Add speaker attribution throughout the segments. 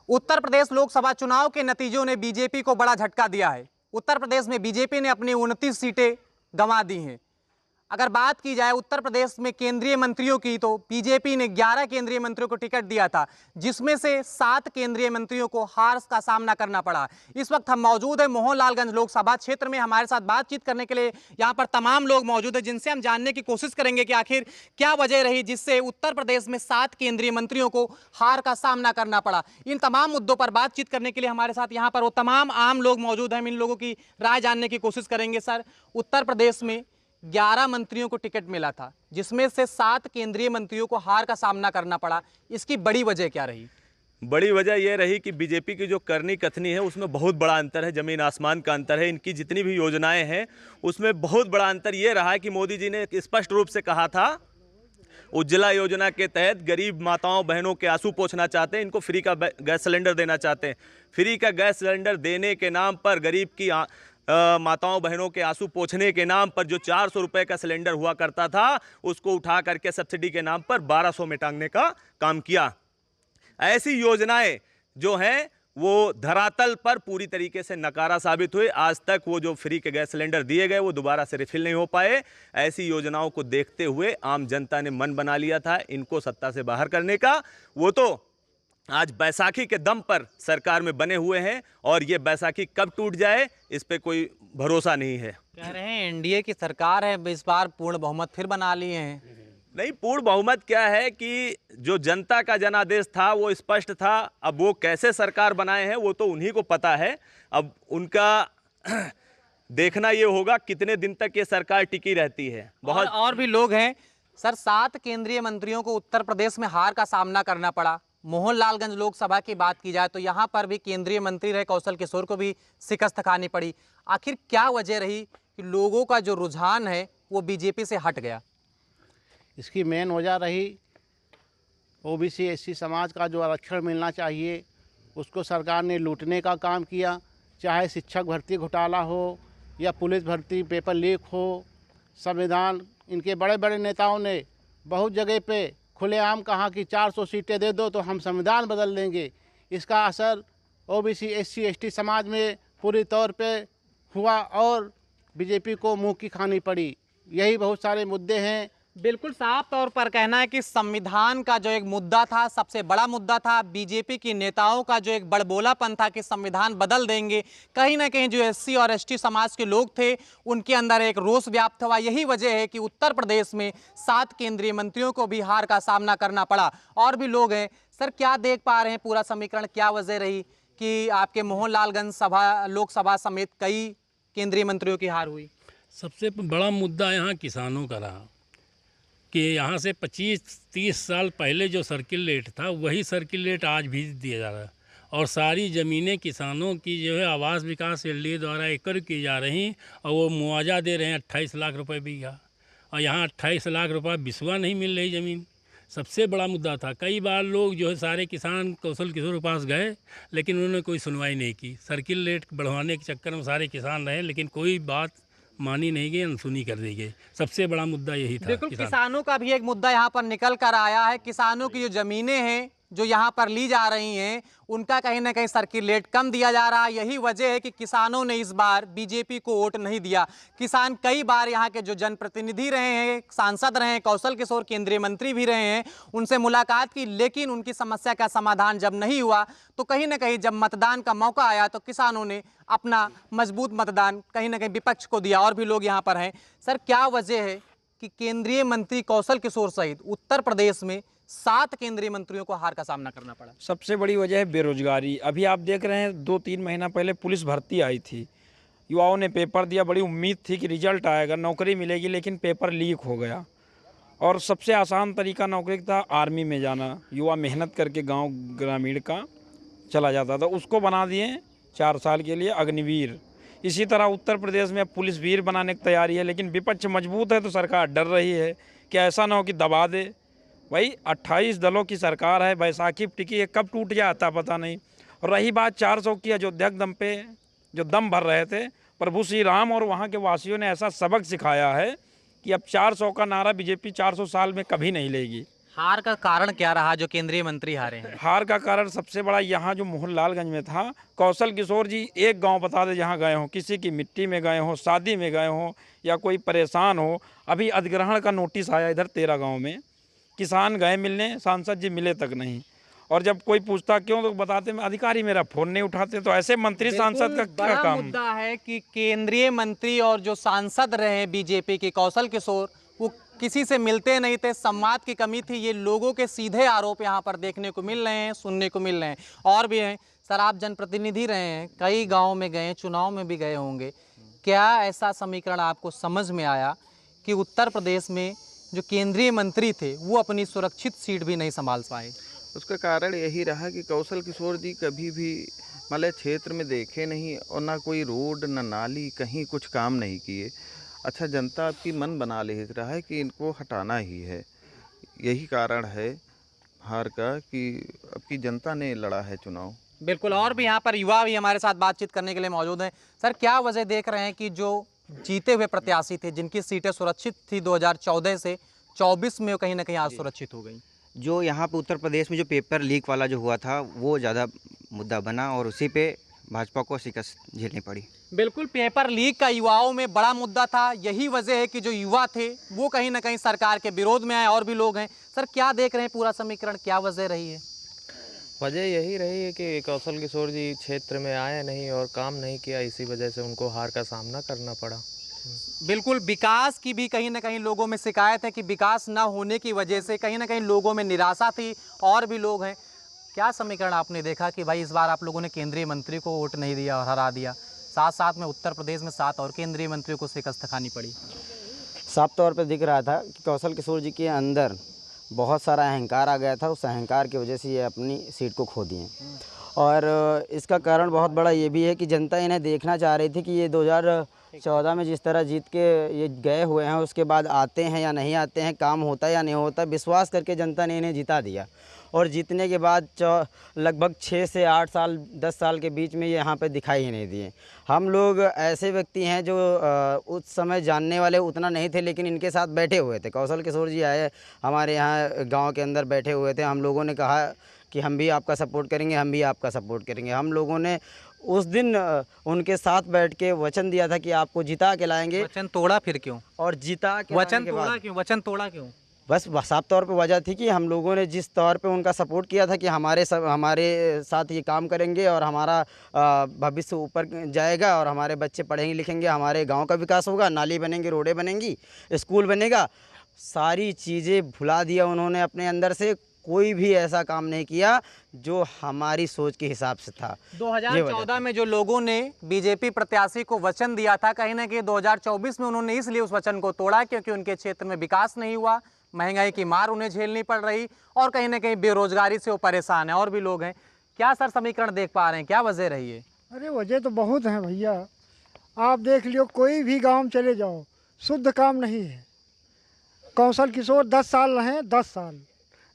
Speaker 1: उत्तर प्रदेश लोकसभा चुनाव के नतीजों ने बीजेपी को बड़ा झटका दिया है। उत्तर प्रदेश में बीजेपी ने अपनी 29 सीटें गंवा दी हैं। अगर बात की जाए उत्तर प्रदेश में केंद्रीय मंत्रियों की, तो बीजेपी ने 11 केंद्रीय मंत्रियों को टिकट दिया था, जिसमें से 7 केंद्रीय मंत्रियों को हार का सामना करना पड़ा। इस वक्त हम मौजूद हैं मोहनलालगंज लोकसभा क्षेत्र में। हमारे साथ बातचीत करने के लिए यहां पर तमाम लोग मौजूद हैं, जिनसे हम जानने की कोशिश करेंगे कि आखिर क्या वजह रही जिससे उत्तर प्रदेश में 7 केंद्रीय मंत्रियों को हार का सामना करना पड़ा। इन तमाम मुद्दों पर बातचीत करने के लिए हमारे साथ यहाँ पर वो तमाम आम लोग मौजूद हैं। हम इन लोगों की राय जानने की कोशिश करेंगे। सर, उत्तर प्रदेश में 11 मंत्रियों को टिकट मिला था, जिसमें से 7 केंद्रीय मंत्रियों को हार का सामना करना पड़ा। इसकी बड़ी वजह क्या रही?
Speaker 2: बड़ी वजह यह रही कि बीजेपी की जो करनी कथनी है उसमें बहुत बड़ा अंतर है, ज़मीन आसमान का अंतर है। इनकी जितनी भी योजनाएं हैं उसमें बहुत बड़ा अंतर ये रहा है कि मोदी जी ने स्पष्ट रूप से कहा था, उज्ज्वला योजना के तहत गरीब माताओं बहनों के आंसू पोंछना चाहते हैं, इनको फ्री का गैस सिलेंडर देना चाहते हैं। फ्री का गैस सिलेंडर देने के नाम पर गरीब की माताओं बहनों के आंसू पोंछने के नाम पर जो 400 रुपये का सिलेंडर हुआ करता था, उसको उठा करके सब्सिडी के नाम पर 1200 में टांगने का काम किया। ऐसी योजनाएं जो हैं वो धरातल पर पूरी तरीके से नकारा साबित हुए। आज तक वो जो फ्री के गैस सिलेंडर दिए गए वो दोबारा से रिफिल नहीं हो पाए। ऐसी योजनाओं को देखते हुए आम जनता ने मन बना लिया था इनको सत्ता से बाहर करने का। वो तो आज बैसाखी के दम पर सरकार में बने हुए हैं और ये बैसाखी कब टूट जाए इस पे कोई भरोसा नहीं है।
Speaker 1: कह रहे हैं एनडीए की सरकार है, इस बार पूर्ण बहुमत फिर बना लिए हैं।
Speaker 2: नहीं, पूर्ण बहुमत क्या है कि जो जनता का जनादेश था वो स्पष्ट था। अब वो कैसे सरकार बनाए हैं वो तो उन्हीं को पता है। अब उनका देखना ये होगा कितने दिन तक ये सरकार टिकी रहती है। बहुत
Speaker 1: और भी लोग हैं। सर, 7 केंद्रीय मंत्रियों को उत्तर प्रदेश में हार का सामना करना पड़ा। मोहनलालगंज लोकसभा की बात की जाए तो यहाँ पर भी केंद्रीय मंत्री रहे कौशल किशोर को भी शिकस्त खानी पड़ी। आखिर क्या वजह रही कि लोगों का जो रुझान है वो बीजेपी से हट गया?
Speaker 3: इसकी मेन वजह रही ओबीसी एससी समाज का जो आरक्षण मिलना चाहिए उसको सरकार ने लूटने का काम किया। चाहे शिक्षक भर्ती घोटाला हो या पुलिस भर्ती पेपर लीक हो, संविधान इनके बड़े बड़े नेताओं ने बहुत जगह पे खुलेआम कहा कि 400 सीटें दे दो तो हम संविधान बदल देंगे। इसका असर ओबीसी एससी एसटी समाज में पूरी तौर पे हुआ और बीजेपी को मुंह की खानी पड़ी। यही बहुत सारे मुद्दे हैं।
Speaker 1: बिल्कुल साफ तौर पर कहना है कि संविधान का जो एक मुद्दा था, सबसे बड़ा मुद्दा था। बीजेपी के नेताओं का जो एक बड़बोलापन था कि संविधान बदल देंगे, कहीं ना कहीं जो एससी और एसटी समाज के लोग थे उनके अंदर एक रोष व्याप्त हुआ। यही वजह है कि उत्तर प्रदेश में 7 केंद्रीय मंत्रियों को भी हार का सामना करना पड़ा। और भी लोग हैं। सर, क्या देख पा रहे हैं पूरा समीकरण? क्या वजह रही कि आपके मोहनलालगंज लोकसभा समेत कई केंद्रीय मंत्रियों की हार हुई?
Speaker 4: सबसे बड़ा मुद्दा यहाँ किसानों का रहा कि यहाँ से 25-30 साल पहले जो सर्किल रेट था वही सर्किल रेट आज भी दिया जा रहा है और सारी ज़मीनें किसानों की जो है आवास विकास एलडीए द्वारा एकड़ की जा रही और वो मुआवजा दे रहे हैं 28 लाख रुपए बीघा, और यहाँ 28 लाख रुपए बिस्वा नहीं मिल रही ज़मीन। सबसे बड़ा मुद्दा था। कई बार लोग जो है सारे किसान कौशल किशोर के पास गए लेकिन उन्होंने कोई सुनवाई नहीं की। सर्किल रेट बढ़वाने के चक्कर में सारे किसान रहे लेकिन कोई बात मानी नहीं गई, अनसुनी कर दी गई। सबसे बड़ा मुद्दा यही था।
Speaker 1: बिल्कुल, किसानों का भी एक मुद्दा यहाँ पर निकल कर आया है। किसानों की जो जमीनें हैं जो यहाँ पर ली जा रही हैं उनका कहीं ना कहीं सर्किल रेट कम दिया जा रहा है। यही वजह है कि किसानों ने इस बार बीजेपी को वोट नहीं दिया। किसान कई बार यहाँ के जो जनप्रतिनिधि रहे हैं, सांसद रहे हैं, कौशल किशोर केंद्रीय मंत्री भी रहे हैं, उनसे मुलाकात की, लेकिन उनकी समस्या का समाधान जब नहीं हुआ तो कहीं ना कहीं जब मतदान का मौका आया तो किसानों ने अपना मजबूत मतदान कहीं ना कहीं विपक्ष को दिया। और भी लोग यहाँ पर हैं। सर, क्या वजह है कि केंद्रीय मंत्री कौशल किशोर सहित उत्तर प्रदेश में 7 केंद्रीय मंत्रियों को हार का सामना करना पड़ा?
Speaker 5: सबसे बड़ी वजह है बेरोजगारी। अभी आप देख रहे हैं 2-3 महीना पहले पुलिस भर्ती आई थी, युवाओं ने पेपर दिया, बड़ी उम्मीद थी कि रिजल्ट आएगा, नौकरी मिलेगी, लेकिन पेपर लीक हो गया। और सबसे आसान तरीका नौकरी था आर्मी में जाना। युवा मेहनत करके गांव ग्रामीण का चला जाता था, उसको बना दिए 4 साल के लिए अग्निवीर। इसी तरह उत्तर प्रदेश में पुलिस वीर बनाने की तैयारी है, लेकिन विपक्ष मजबूत है तो सरकार डर रही है कि ऐसा ना हो कि दबा दे। भाई 28 दलों की सरकार है, बैसाखी टिकी है, कब टूट जाता पता नहीं। और रही बात 400 की, अयोध्या दम पे जो दम भर रहे थे, प्रभु श्री राम और वहाँ के वासियों ने ऐसा सबक सिखाया है कि अब 400 का नारा बीजेपी 400 साल में कभी नहीं लेगी।
Speaker 1: हार का कारण क्या रहा जो केंद्रीय मंत्री हारे हैं?
Speaker 5: हार का कारण सबसे बड़ा यहाँ जो मोहनलालगंज में था, कौशल किशोर जी एक गांव बता दे जहाँ गए हों, किसी की मिट्टी में गए हों, शादी में गए हों या कोई परेशान हो। अभी अधिग्रहण का नोटिस आया इधर 13 गांव में, किसान गए मिलने, सांसद जी मिले तक नहीं। और जब कोई पूछता क्यों तो बताते अधिकारी मेरा फ़ोन नहीं उठाते। तो ऐसे मंत्री सांसद का क्या
Speaker 1: बड़ा
Speaker 5: काम?
Speaker 1: मुद्दा है कि केंद्रीय मंत्री और जो सांसद रहे बीजेपी के कौशल किशोर, वो किसी से मिलते नहीं थे, संवाद की कमी थी। ये लोगों के सीधे आरोप यहाँ पर देखने को मिल रहे हैं, सुनने को मिल रहे हैं। और भी हैं सर, आप जनप्रतिनिधि रहे हैं, कई गाँव में गए, चुनाव में भी गए होंगे, क्या ऐसा समीकरण आपको समझ में आया कि उत्तर प्रदेश में जो केंद्रीय मंत्री थे वो अपनी सुरक्षित सीट भी नहीं संभाल पाए?
Speaker 6: उसका कारण यही रहा कि कौशल किशोर जी कभी भी मतलब क्षेत्र में देखे नहीं, और ना कोई रोड ना नाली, कहीं कुछ काम नहीं किए। अच्छा, जनता आपकी मन बना ले रहा है कि इनको हटाना ही है। यही कारण है हार का कि अब की जनता ने लड़ा है चुनाव।
Speaker 1: बिल्कुल। और भी यहाँ पर युवा भी हमारे साथ बातचीत करने के लिए मौजूद हैं। सर, क्या वजह देख रहे हैं कि जो जीते हुए प्रत्याशी थे, जिनकी सीटें सुरक्षित थी 2014 से 24 में, कहीं ना कहीं आज सुरक्षित हो गई?
Speaker 7: जो यहाँ पे उत्तर प्रदेश में जो पेपर लीक वाला जो हुआ था वो ज़्यादा मुद्दा बना और उसी पे भाजपा को शिकस्त झेलनी पड़ी।
Speaker 1: बिल्कुल, पेपर लीक का युवाओं में बड़ा मुद्दा था। यही वजह है कि जो युवा थे वो कहीं ना कहीं सरकार के विरोध में आए। और भी लोग हैं। सर, क्या देख रहे हैं पूरा समीकरण, क्या वजह रही है?
Speaker 8: वजह यही रही है कि कौशल किशोर जी क्षेत्र में आए नहीं और काम नहीं किया, इसी वजह से उनको हार का सामना करना पड़ा।
Speaker 1: बिल्कुल, विकास की भी कहीं ना कहीं लोगों में शिकायत है कि विकास ना होने की वजह से कहीं ना कहीं लोगों में निराशा थी। और भी लोग हैं। क्या समीकरण आपने देखा कि भाई इस बार आप लोगों ने केंद्रीय मंत्री को वोट नहीं दिया और हरा दिया, साथ साथ में उत्तर प्रदेश में 7 और केंद्रीय मंत्रियों को शिकस्त खानी पड़ी?
Speaker 9: साफ तौर पे दिख रहा था कि कौशल किशोर जी के अंदर बहुत सारा अहंकार आ गया था। उस अहंकार की वजह से ये अपनी सीट को खो दिए। और इसका कारण बहुत बड़ा ये भी है कि जनता इन्हें देखना चाह रही थी कि ये 2014 में जिस तरह जीत के ये गए हुए हैं, उसके बाद आते हैं या नहीं आते हैं, काम होता है या नहीं होता, विश्वास करके जनता ने इन्हें जिता दिया। और जीतने के बाद लगभग 6 से 8 साल 10 साल के बीच में ये यहाँ पे दिखाई ही नहीं दिए। हम लोग ऐसे व्यक्ति हैं जो उस समय जानने वाले उतना नहीं थे, लेकिन इनके साथ बैठे हुए थे। कौशल किशोर जी आए हमारे यहाँ गांव के अंदर बैठे हुए थे। हम लोगों ने कहा कि हम भी आपका सपोर्ट करेंगे, हम भी आपका सपोर्ट करेंगे। हम लोगों ने उस दिन उनके साथ बैठ के वचन दिया था कि आपको जिता के लाएंगे।
Speaker 1: वचन तोड़ा फिर क्यों?
Speaker 9: और जिता के
Speaker 1: वचन तोड़ा क्यों? वचन तोड़ा क्यों?
Speaker 9: बस साफ तौर पे वजह थी कि हम लोगों ने जिस तौर पे उनका सपोर्ट किया था कि हमारे साथ ये काम करेंगे और हमारा भविष्य ऊपर जाएगा और हमारे बच्चे पढ़ेंगे लिखेंगे, हमारे गांव का विकास होगा, नाली बनेंगी, रोडें बनेंगी, स्कूल बनेगा। सारी चीज़ें भुला दिया उन्होंने अपने अंदर से। कोई भी ऐसा काम नहीं किया जो हमारी सोच के हिसाब से था।
Speaker 1: 2014 में जो लोगों ने बीजेपी प्रत्याशी को वचन दिया था, कहीं ना कहीं 2024 में उन्होंने इसलिए उस वचन को तोड़ा क्योंकि उनके क्षेत्र में विकास नहीं हुआ, महंगाई की मार उन्हें झेलनी पड़ रही और कहीं ना कहीं बेरोजगारी से वो परेशान है। और भी लोग हैं। क्या सर समीकरण देख पा रहे हैं, क्या वजह रही है?
Speaker 10: अरे वजह तो बहुत हैं भैया। आप देख लियो, कोई भी गांव में चले जाओ, शुद्ध काम नहीं है। कौशल किशोर 10 साल रहे,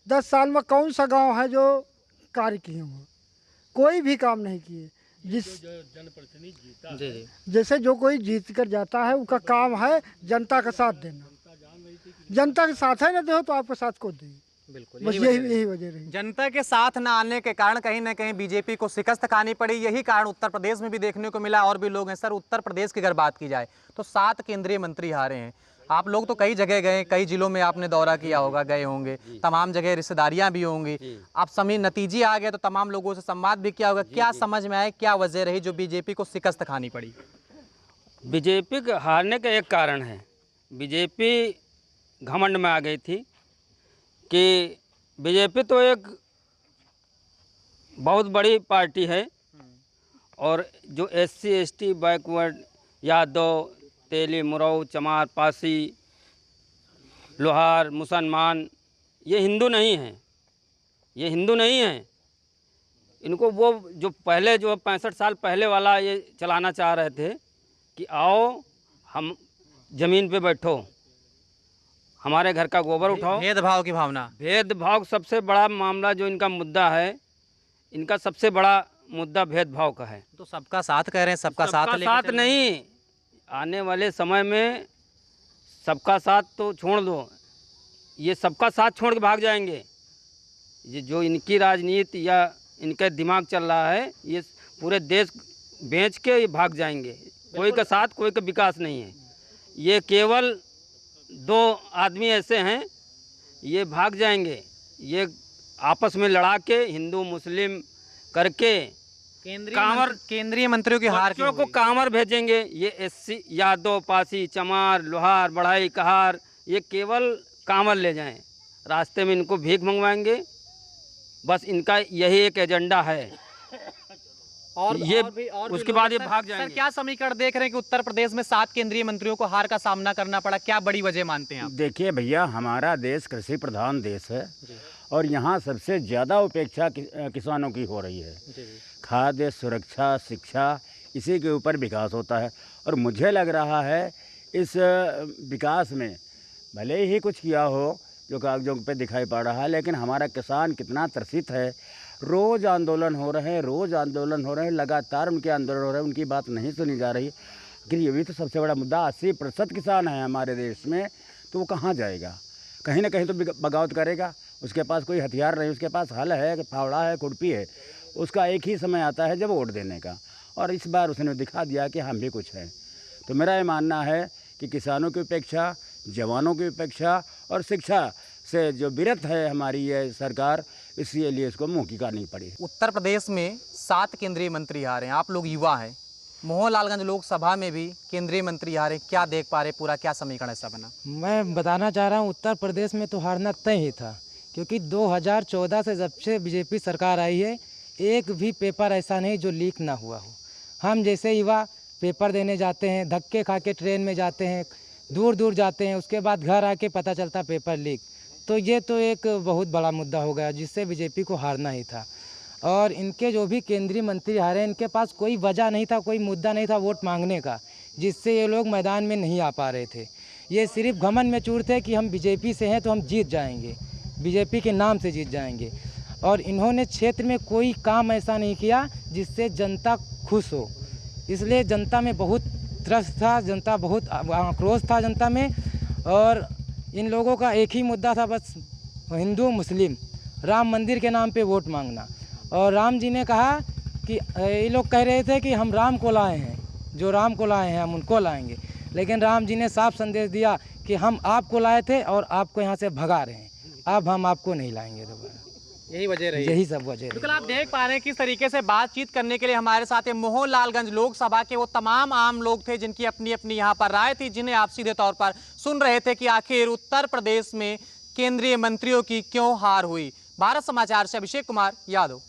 Speaker 10: 10 साल में कौन सा गांव है जो कार्य किए हों? कोई भी काम नहीं किए।
Speaker 4: जनप्रतिनिधि जीता है,
Speaker 10: जैसे जो कोई जीत कर जाता है उसका काम है जनता का साथ देना। जनता के साथ है ना दो तो आपके साथ को दे।
Speaker 1: बिल्कुल,
Speaker 10: बस यही वजह रही।
Speaker 1: जनता के साथ न आने के कारण कहीं ना कहीं बीजेपी को शिकस्त खानी पड़ी। यही कारण उत्तर प्रदेश में भी देखने को मिला। और भी लोग हैं। सर, उत्तर प्रदेश की अगर बात की जाए तो 7 केंद्रीय मंत्री हारे हैं। आप लोग तो कई जगह गए, कई जिलों में आपने दौरा किया होगा, गए होंगे, तमाम जगह रिश्तेदारियां भी होंगी। आप समय नतीजे आ गए तो तमाम लोगों से संवाद भी किया होगा। क्या समझ में आए, क्या वजह रही जो बीजेपी को शिकस्त खानी पड़ी?
Speaker 5: बीजेपी के हारने का एक कारण है, बीजेपी घमंड में आ गई थी कि बीजेपी तो एक बहुत बड़ी पार्टी है और जो SC ST बैकवर्ड, यादव, तेली, मुरऊ, चमार, पासी, लोहार, मुसलमान, ये हिंदू नहीं हैं, ये हिंदू नहीं हैं। इनको वो जो पहले जो 65 साल पहले वाला ये चलाना चाह रहे थे कि आओ हम ज़मीन पे बैठो, हमारे घर का गोबर उठाओ।
Speaker 1: भेदभाव की भावना,
Speaker 5: भेदभाव सबसे बड़ा मामला जो इनका मुद्दा है, इनका सबसे बड़ा मुद्दा भेदभाव का है।
Speaker 1: तो सबका साथ कह रहे हैं, सबका साथ
Speaker 5: नहीं, आने वाले समय में सबका साथ तो छोड़ दो,
Speaker 9: ये सबका साथ छोड़ के भाग जाएंगे। ये जो इनकी राजनीति या इनका दिमाग चल रहा है, ये पूरे देश बेच के ये भाग जाएंगे। कोई का साथ कोई का विकास नहीं है। ये केवल 2 आदमी ऐसे हैं, ये भाग जाएंगे। ये आपस में लड़ा के हिंदू मुस्लिम करके
Speaker 1: केंद्रीय मंत्रियों की हार
Speaker 9: बच्चों को कांवर भेजेंगे। ये एससी यादव, पासी, चमार, लोहार, बढ़ाई, कहार, ये केवल कांवर ले जाएं। रास्ते में इनको भीख मंगवाएंगे। बस इनका यही एक एजेंडा है।
Speaker 1: और
Speaker 9: ये
Speaker 1: और भी
Speaker 9: उसके
Speaker 1: लोग
Speaker 9: बाद ये
Speaker 1: सर-
Speaker 9: भाग
Speaker 1: सर
Speaker 9: जाएंगे।
Speaker 1: क्या समीकरण देख रहे हैं कि उत्तर प्रदेश में 7 केंद्रीय मंत्रियों को हार का सामना करना पड़ा, क्या बड़ी वजह मानते हैं आप?
Speaker 11: देखिए भैया, हमारा देश कृषि प्रधान देश है और यहाँ सबसे ज़्यादा उपेक्षा किसानों की हो रही है। खाद्य सुरक्षा, शिक्षा, इसी के ऊपर विकास होता है। और मुझे लग रहा है इस विकास में भले ही कुछ किया हो जो कागजों पे दिखाई पड़ रहा है, लेकिन हमारा किसान कितना त्रसित है। रोज़ आंदोलन हो रहे हैं, रोज़ आंदोलन हो रहे हैं, लगातार उनके आंदोलन हो रहे हैं, उनकी बात नहीं सुनी जा रही। लेकिन ये भी तो सबसे बड़ा मुद्दा, 80% किसान है हमारे देश में, तो वो कहाँ जाएगा? कहीं ना कहीं तो बगावत करेगा। उसके पास कोई हथियार नहीं, उसके पास हल है, फावड़ा है, खुरपी है। उसका एक ही समय आता है जब वोट देने का, और इस बार उसने दिखा दिया कि हम भी कुछ हैं। तो मेरा ये मानना है कि किसानों की उपेक्षा, जवानों की उपेक्षा और शिक्षा से जो विरत है हमारी ये सरकार, इसलिए इसको मुँह की करनी पड़ी।
Speaker 1: उत्तर प्रदेश में 7 केंद्रीय मंत्री आ रहे हैं, आप लोग युवा हैं, मोहनलालगंज लोकसभा में भी केंद्रीय मंत्री आ रहे हैं, क्या देख पा रहे, पूरा क्या समीकरण ऐसा बना?
Speaker 12: मैं बताना चाह रहा हूँ, उत्तर प्रदेश में तो हारना तय ही था, क्योंकि 2014 से जब से बीजेपी सरकार आई है, एक भी पेपर ऐसा नहीं जो लीक ना हुआ हो। हम जैसे युवा पेपर देने जाते हैं, धक्के खा के ट्रेन में जाते हैं, दूर दूर जाते हैं, उसके बाद घर आके पता चलता पेपर लीक। तो ये तो एक बहुत बड़ा मुद्दा हो गया जिससे बीजेपी को हारना ही था। और इनके जो भी केंद्रीय मंत्री हारे, इनके पास कोई वजह नहीं था, कोई मुद्दा नहीं था वोट मांगने का, जिससे ये लोग मैदान में नहीं आ पा रहे थे। ये सिर्फ घमंड में चूर थे कि हम बीजेपी से हैं तो हम जीत जाएंगे, बीजेपी के नाम से जीत जाएंगे। और इन्होंने क्षेत्र में कोई काम ऐसा नहीं किया जिससे जनता खुश हो, इसलिए जनता में बहुत त्रस्त था, जनता बहुत आक्रोश था जनता में। और इन लोगों का एक ही मुद्दा था, बस हिंदू मुस्लिम राम मंदिर के नाम पे वोट मांगना। और राम जी ने कहा कि ये लोग कह रहे थे कि हम राम को लाए हैं, जो राम को लाए हैं हम उनको लाएंगे, लेकिन राम जी ने साफ संदेश दिया कि हम आपको लाए थे और आपको यहाँ से भगा रहे हैं, अब हम आपको नहीं लाएंगे दोबारा।
Speaker 1: यही वजह रही,
Speaker 12: यही सब वजह।
Speaker 1: बिल्कुल आप देख पा रहे हैं किस तरीके से बातचीत करने के लिए हमारे साथ ये मोहनलालगंज लोकसभा के वो तमाम आम लोग थे जिनकी अपनी अपनी यहाँ पर राय थी, जिन्हें आप सीधे तौर पर सुन रहे थे कि आखिर उत्तर प्रदेश में केंद्रीय मंत्रियों की क्यों हार हुई। भारत समाचार से अभिषेक कुमार यादव।